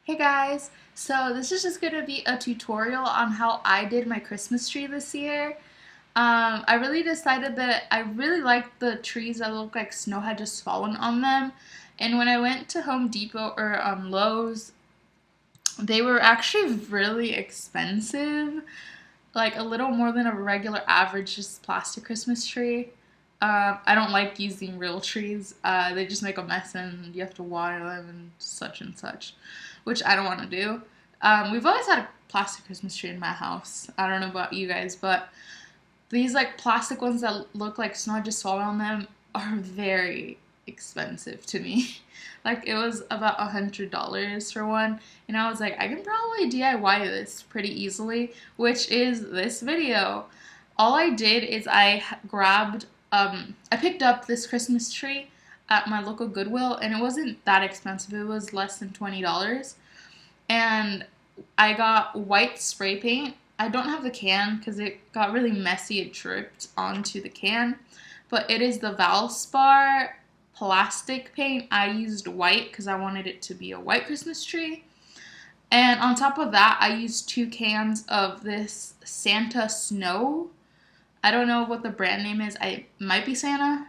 Hey guys, so this is just going to be a tutorial on how I did my Christmas tree this year. I really decided that I really liked the trees that looked like snow had just fallen on them. And when I went to Home Depot or Lowe's, they were actually really expensive, like a little more than a regular average just plastic Christmas tree. I don't like using real trees. They just make a mess and you have to water them and such, which I don't want to do. We've always had a plastic Christmas tree in my house. I don't know about you guys, but these like plastic ones that look like snow just falling on them are very expensive to me. Like it was about $100 for one, and I was like, I can probably DIY this pretty easily, which is this video. All I did is I picked up this Christmas tree at my local Goodwill, and it wasn't that expensive. It was less than $20. And I got white spray paint. I don't have the can because it got really messy. It dripped onto the can. But it is the Valspar plastic paint. I used white because I wanted it to be a white Christmas tree. And on top of that, I used 2 cans of this Santa Snow. I don't know what the brand name is. It might be Santa.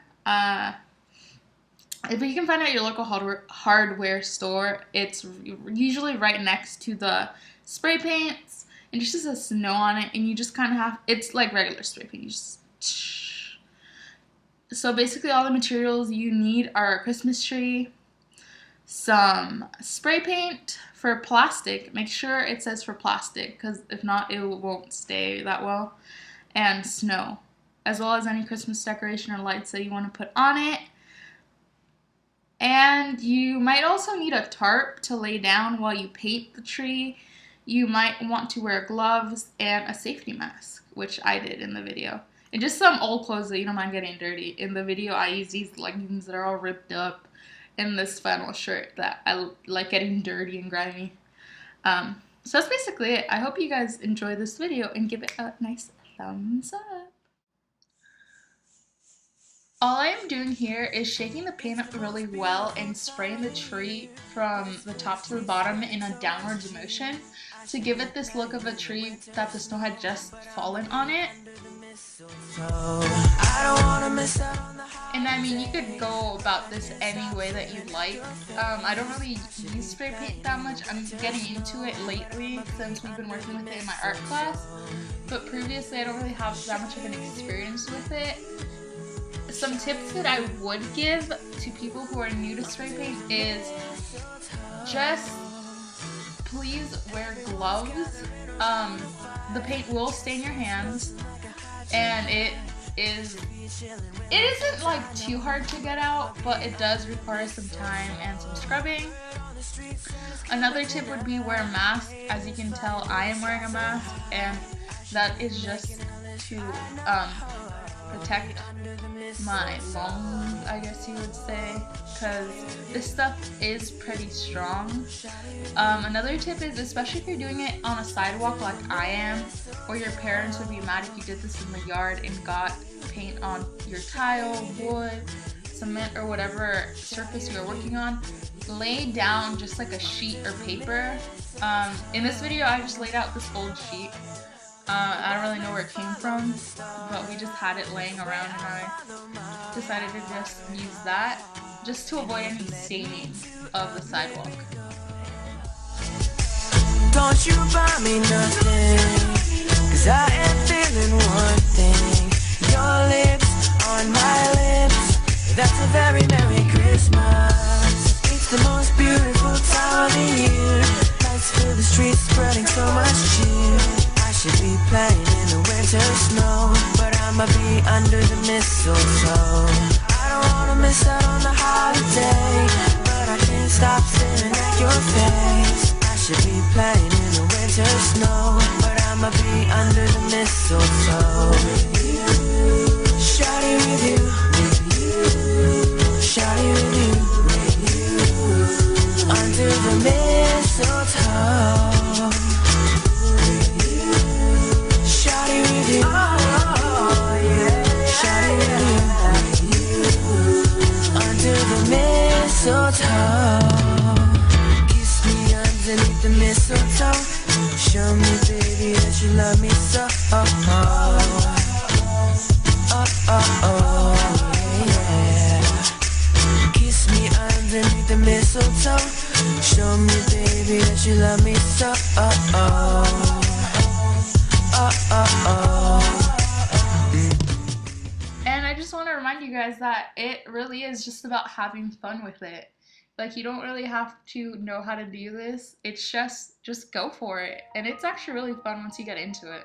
If you can find it at your local hardware store, it's usually right next to the spray paints, and it just says snow on it, and you just kind of have, it's like regular spray paint. You just, so basically all the materials you need are a Christmas tree, some spray paint for plastic. Make sure it says for plastic, because if not, it won't stay that well, and snow, as well as any Christmas decoration or lights that you want to put on it. And you might also need a tarp to lay down while you paint the tree. You might want to wear gloves and a safety mask, which I did in the video. And just some old clothes that you don't mind getting dirty. In the video, I use these leggings that are all ripped up and this flannel shirt that I like getting dirty and grimy. So that's basically it. I hope you guys enjoy this video and give it a nice thumbs up. All I am doing here is shaking the paint up really well and spraying the tree from the top to the bottom in a downwards motion to give it this look of a tree that the snow had just fallen on it. And I mean, you could go about this any way that you'd like. I don't really use spray paint that much. I'm getting into it lately since we've been working with it in my art class. But previously I don't really have that much of an experience with it. Some tips that I would give to people who are new to spray paint is just please wear gloves. The paint will stain your hands, and it isn't like too hard to get out, but it does require some time and some scrubbing. Another tip would be wear a mask. As you can tell, I am wearing a mask, and that is just to protect my lungs, I guess you would say, because this stuff is pretty strong. Another tip is, especially if you're doing it on a sidewalk like I am, or your parents would be mad if you did this in the yard and got paint on your tile, wood, cement, or whatever surface you're working on, lay down just like a sheet or paper. In this video I just laid out this old sheet. I don't really know where it came from, but we just had it laying around and I decided to just use that just to avoid any staining of the sidewalk. Don't you buy me nothing, 'cause I am feeling one thing. Your lips on my lips, that's a very Merry Christmas. It's the most beautiful time of the year. Lights fill the streets, spreading so much cheer. Should be playing in the winter snow, but I'ma be under the mistletoe. I don't wanna miss out on the holiday, but I can't stop staring at your face. I should be playing in the winter snow, but I'ma be under the mistletoe. With you, shawty with you, shawty with you, under the mistletoe. Kiss me under underneath the mistletoe. Show me, baby, that you love me so. Yeah. Kiss me underneath the mistletoe. Show me, baby, that you love me so. And I just want to remind you guys that it really is just about having fun with it. Like, you don't really have to know how to do this. It's just go for it. And it's actually really fun once you get into it.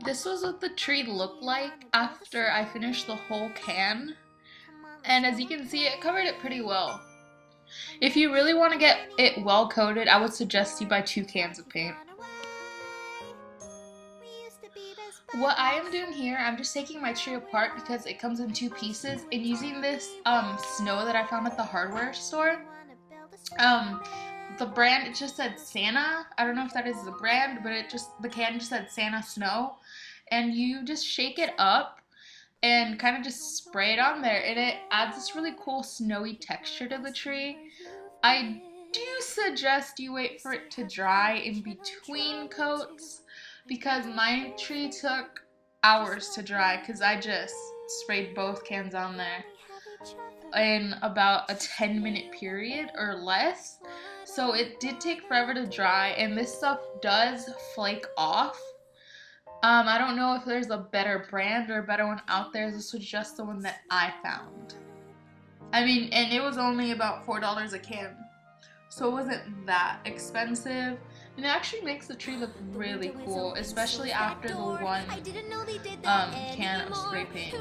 This was what the tree looked like after I finished the whole can. And as you can see, it covered it pretty well. If you really want to get it well coated, I would suggest you buy 2 cans of paint. What I am doing here, I'm just taking my tree apart because it comes in 2 pieces, and using this snow that I found at the hardware store. The brand, it just said Santa. I don't know if that is the brand, but the can just said Santa Snow. And you just shake it up and kind of just spray it on there, and it adds this really cool snowy texture to the tree. I do suggest you wait for it to dry in between coats, because my tree took hours to dry because I just sprayed both cans on there in about a 10-minute period or less. So it did take forever to dry, and this stuff does flake off. I don't know if there's a better brand or a better one out there. This was just the one that I found. I mean, and it was only about $4 a can, so it wasn't that expensive. And it actually makes the tree look really cool, especially after the one can of spray paint.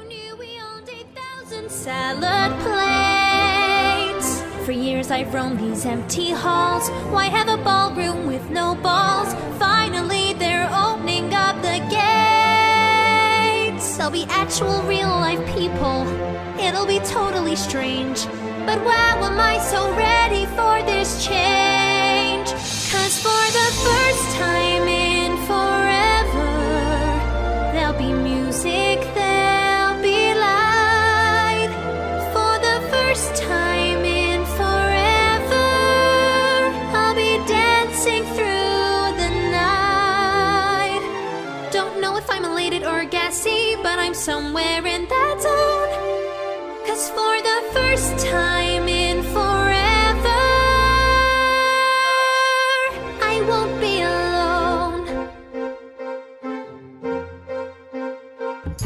Salad plates. For years I've roamed these empty halls. Why have a ballroom with no balls? Finally they're opening up the gates. There'll be actual real life people. It'll be totally strange. But wow, am I so ready for this change? 'Cause for the first time in forever, there'll be music, there'll be light. For the first time in forever, I'll be dancing through the night. Don't know if I'm elated or gassy, but I'm somewhere in that zone. 'Cause for the first time in forever, I won't be alone.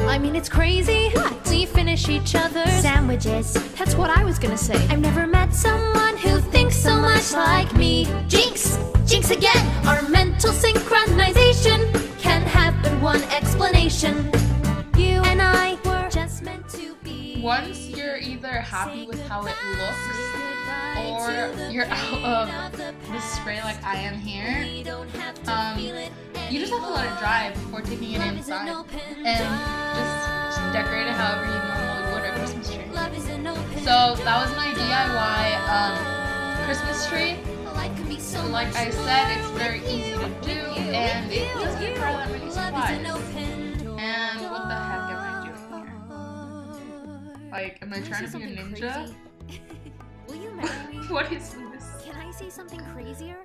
I mean, it's crazy. What? We finish each other's sandwiches. That's what I was gonna say. I've never met someone who thinks so much like me. Jinx! Jinx again! Our mental synchronization can't happen, one explanation. You and I were just meant to be. Once you're either happy with how it looks, or you're out of the spray like I am here, you just have to let it dry before taking it inside, and just decorate it however you normally would a Christmas tree. So that was my DIY Christmas tree. Like I said, it's very easy to do, and it doesn't require that many supplies. And what the heck am I doing here? Like, am I trying to be a ninja? Will you marry me? What is this? Can I say something crazier?